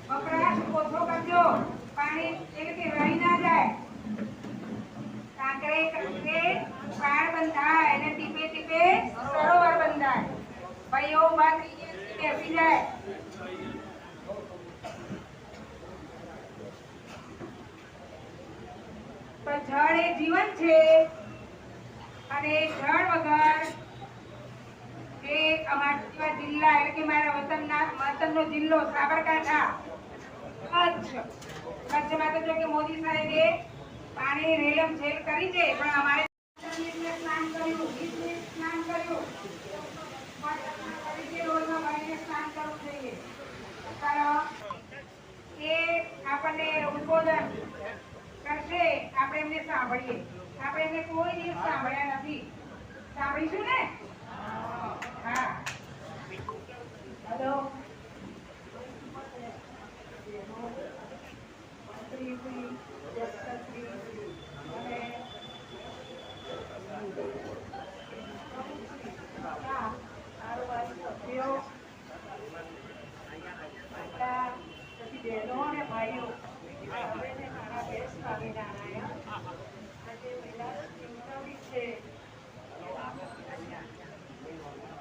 વપરાશ ઓછો કરજો. પાણી એટલે કે રહી ના જાય. કાંકરે કાંકરે પાળ બંધાય અને ટીપે ટીપે સરોવર બંધાય. ભાઈઓ ઉભા થઈ બેસી જાય. તો જળ એ જીવન છે અને જળ વગર જે અમારા જિલ્લા એટલે કે મારા વતનનો જિલ્લો સાબરકાંઠા કચ્છમાં તો જો કે મોદી સાહેબે પાણી રેલમ છેલ કરી છે, પણ અમારે સ્નાન કર્યું, સ્નાન કર્યું રોજમાં પાણીને સ્નાન કરવું જોઈએ. કારણ એ આપણને ઉદ્બોધન કરશે, આપણે એમને સાંભળીએ. આપણે એમને કોઈ દિવસ સાંભળ્યા નથી. સાંભળીશું ને? હા. હેલો. બહેનો અને ભાઈઓ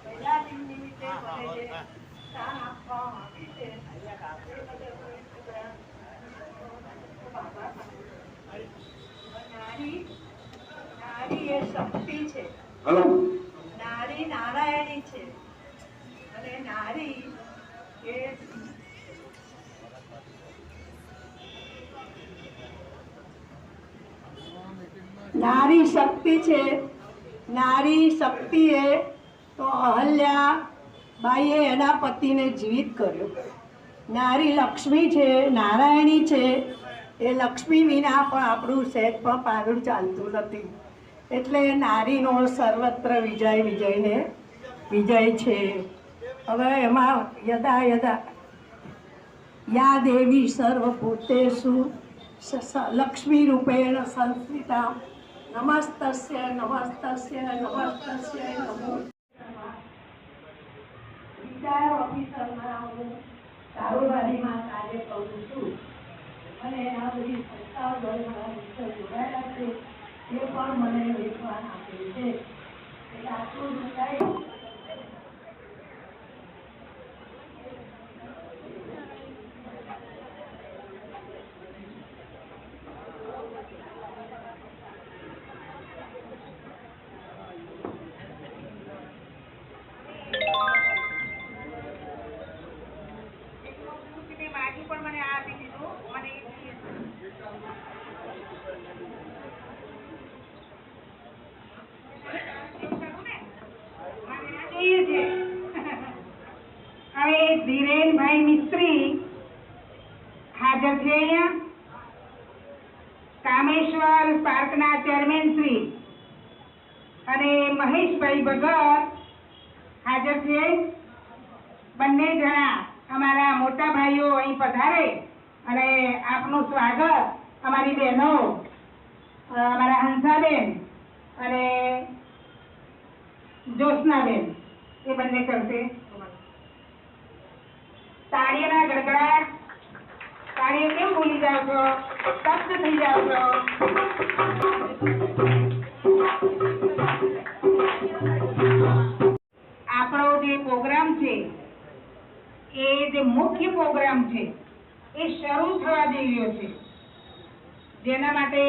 પહેલા દિન નિમિત્તે સ્થાન આપવામાં આવી છે. નારી એ શક્તિ છે, નારી નારાયણી છે અને નારી એ નારી શક્તિ છે. નારી શક્તિ એ તો અહલ્યા બાઈએ એના પતિને જીવિત કર્યો. નારી લક્ષ્મી છે, નારાયણી છે. એ લક્ષ્મી વિના પણ આપણું સહેજ પણ પાગળ ચાલતું નથી. એટલે નારીનો સર્વત્ર વિજય વિજયને વિજય છે. હવે એમાં યદા યદા યા દેવી સર્વભૂતેષુ લક્ષ્મી રૂપેણ સંસ્થિતા નમસ્તસ્ય નમસ્તસ્ય નમસ્તસ્ય નમો. વિચાર ઓફિસરમાં હું કારોબારીમાં કાર્ય કરું છું અને આ બધી સંસ્થાઓ જોડે મારા મિત્ર જોડાયેલા છે. એ પણ મને વેચવાન આપે છે. એટલે આટલું જોડાય. હવે ધીરેનભાઈ મિસ્ત્રી હાજર છે અહીંયા. કામેશ્વર પાર્કના ચેરમેન શ્રી અને મહેશભાઈ ભગત હાજર છે. બંને જણા અમારા મોટા ભાઈઓ અહીં પધારે અને આપનું સ્વાગત અમારી બહેનો અમારા હંસાબેન અને જ્યોત્સનાબેન એ બંને કરશે. તાળીઓના ગડગડાટ. તાળીઓ કેમ ભૂલી જાવ છો? સ્તબ્ધ થઈ જાવ છો? આપણો જે પ્રોગ્રામ છે એ જે મુખ્ય પ્રોગ્રામ છે એ શરૂ થવા જઈ રહ્યો છે, જેના માટે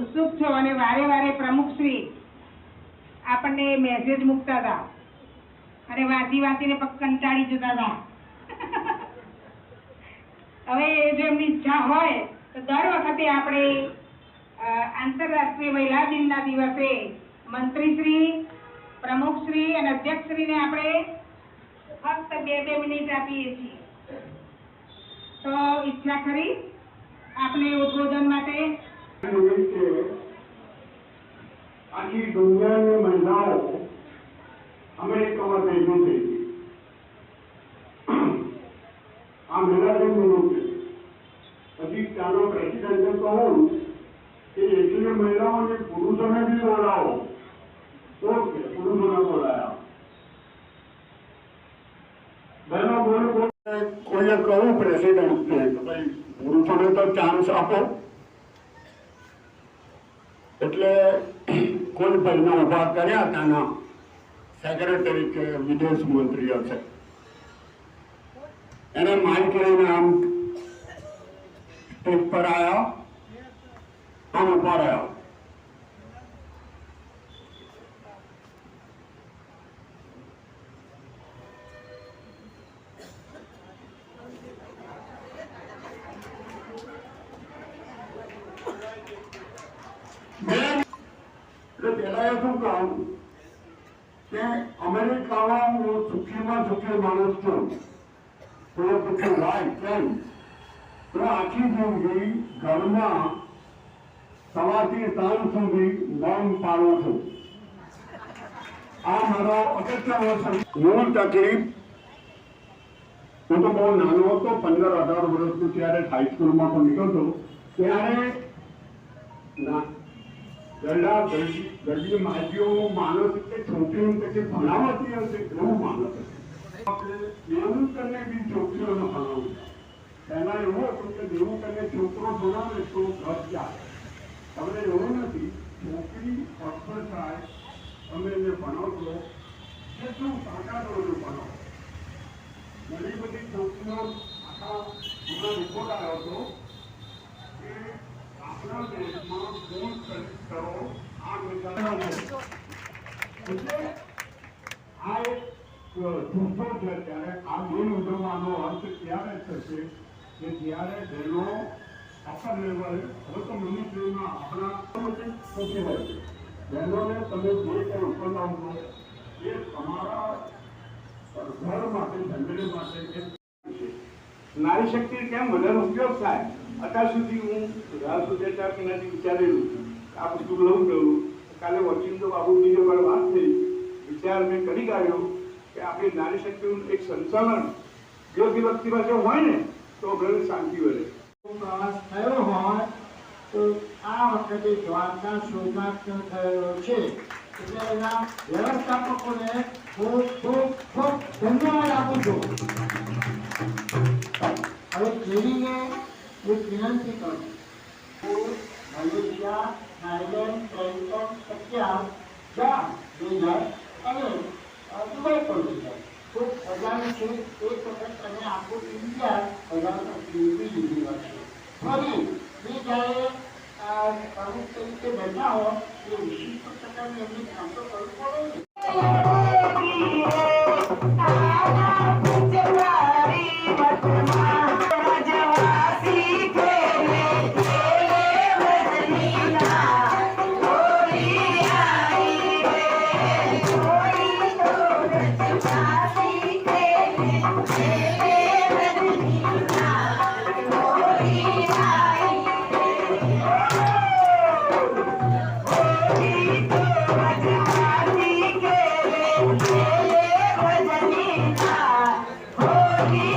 ઉત્સુક છો અને વારે વારે પ્રમુખશ્રી આપણને મેસેજ મૂકતા હતા અને વાંચી વાંચીને કંટાળી જતા હતા. હવે જો એમની ઈચ્છા હોય તો દર વખતે આપણે આંતરરાષ્ટ્રીય મહિલા દિનના દિવસે મંત્રીશ્રી, પ્રમુખશ્રી અને અધ્યક્ષશ્રીને આપણે ફક્ત 2 મિનિટ આપીએ છીએ. તો ઈચ્છા ખરી આપણે ઉદ્બોધન માટે? આખી દુનિયાની મહિલાઓ અમેરિકામાં ભેગી થઈ ગઈ. આ મહિલા દિન નિમિત્તે હજી ત્યાંનો પ્રેસિડેન્ટે કહું કે એટલી મહિલાઓને પુરુષોને બી બોલાવો, તો પુરુષોને બોલાયા. બહેનો કોઈએ કહું પ્રેસિડેન્ટને કે ભાઈ પુરુષોને તો ચાન્સ આપો, એટલે કોઈ ભાઈને ઉભા કર્યા ત્યાંના સેક્રેટરી કે વિદેશ મંત્રી હશે, એને માઇક લઈને આમ સ્ટેજ પર આવ્યા, આમ ઉભા રહ્યા. એટલે પેલા એ શું કહું કે અમેરિકામાં હું સુખીમાં સુખી માણસ છું, થોડો સુખી લાય કેમ તો આખી જિંદગી ઘરમાં સવારથી સાંજ સુધી મૌન પાડું છું. આ મારો અગત્યનો મૂળ તકલીફ. હું તો બહુ નાનો હતો, 15-18 વર્ષનો, ત્યારે હાઈસ્કૂલમાં પણ નીકળતો, ત્યારે ગરડી માજીઓ માણસ કે છોકરીઓ કે ભણાવતી હશે એવું માણસ એવું કરીને બી છોકરીઓને ભણાવું. પહેલા એવું હતું કે જેવું કરીને છોકરો ભણાવે તો ઘર ચાલે. હવે એવું નથી. છોકરી અક્ષર થાય, તમે એને ભણાવશો કેટલું તાકાત બધું ભણાવો. ઘણી બધી છોકરીઓ આખા હમણાં રિપોર્ટ આવ્યો હતો કે આપણા દેશમાં ગુણ કરો આ એટલે આ એક જૂથો છે. ત્યારે આ દિન ઉજવવાનો અર્થ ત્યારે થશે કે જ્યારે બહેનો અપર લેવલ, હવે તો મિનિસ્ટ્રીમાં આપણા સૌથી હોય છે. બહેનોને તમે જે કંઈ ઉપર લાવશો એ તમારા ઘર માટે, ફેમિલી માટે નારી શક્તિ કેમ વધારે ઉપયોગ થાય. અત્યાર સુધી હું રાહ સુધી નથી વિચારેલું આ વસ્તુ લઉં ગયું. કાલે વોચિંગ બાબુ બીજો વાર વાત થઈ, વિચાર મેં કરી કાઢ્યો કે આપણી નારી શક્તિનું એક સંચાલન જો વ્યક્તિ પાસે હોય ને તો ઘણી શાંતિ વધે. પ્રવાસ થયો હોય તો આ વખતે દ્વારકા સૌભાગ્ય થયો છે, એટલે એના વ્યવસ્થાપકોને ખૂબ ખૂબ ખૂબ ધન્યવાદ આપું છું. હવે કેરીને એક વિનંતી કરું. મલેશિયા, થાઈલેન્ડ, બેંકોક, પટિયાલા, જામ, બેંગલ અને દુબઈ પણ છે. ખૂબ મજાનું છે. એક વખત તમે આખું ઇન્ડિયા બધાનો ફીરવી લીધી હશે. ફરી મેં જ્યારે પ્રમુખ તરીકે બેઠા હો એ વિશિષ્ટ પ્રકારની એમની કામ તો કરવું પડે ને. Oh,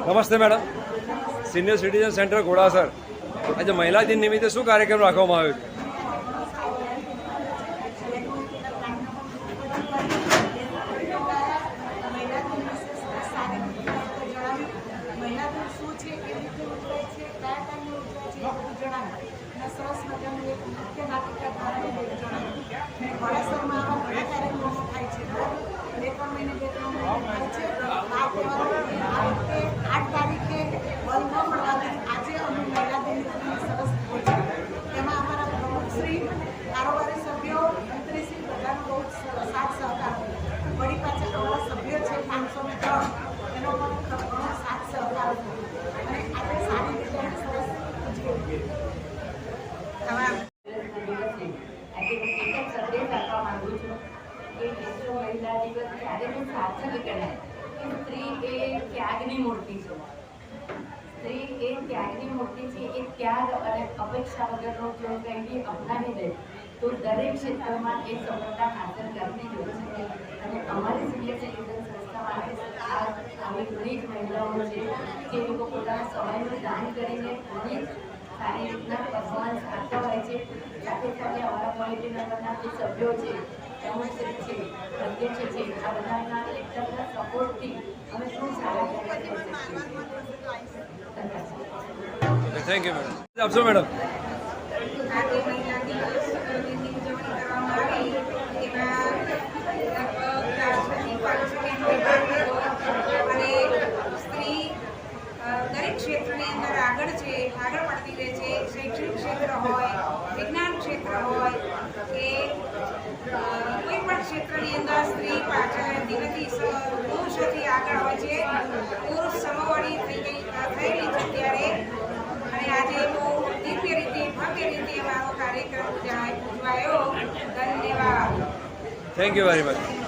નમસ્તે madam, senior citizen centre Ghodasar આજે મહિલા દિન નિમિત્તે શું કાર્યક્રમ રાખવામાં આવ્યો છે? ત્યાગની મૂર્તિ છે. સ્ત્રી એ ત્યાગની મૂર્તિ છે. એ ત્યાગ અને અપેક્ષા વગરનો જો કંઈ બી અપનાવી દે તો દરેક ક્ષેત્રમાં એ સફળતા હાંસલ કરતી હોય છે. અને અમારી સિનિયર સિટીઝન સંસ્થામાં આવી ઘણી જ મહિલાઓ છે જે લોકો પોતાના સમયનું દાન કરીને ઘણી સારી રીતના પરફોર્મન્સ આપતા હોય છે. સાથે સાથે અમારા કમિટી મેમ્બરના જે સભ્યો છે, ડેમોન્સ્ટ્રેટ છે, અધ્યક્ષ છે, આ બધાના લેક્ચરના સપોર્ટથી અમે શું સારા કાર્ય કરી શકીએ. Thank you madam. આપશો મેડમ. આજે મહિલા દિનની ઉજવણી કરવામાં આવી એમાં અને સ્ત્રી દરેક ક્ષેત્રની અંદર આગળ પડતી રહે છે. શૈક્ષણિક ક્ષેત્ર હોય, વિજ્ઞાન ક્ષેત્ર હોય કે કોઈ પણ ક્ષેત્રની અંદર સ્ત્રી પાછળ રહેતી નથી, પુરુષોથી આગળ હોય છે. પુરુષ સમોવડી થયેલી છે ત્યારે અને આજે બહુ દિવ્ય રીતે ભવ્ય રીતે અમારો કાર્યક્રમ થેન્ક યુ વેરી મચ.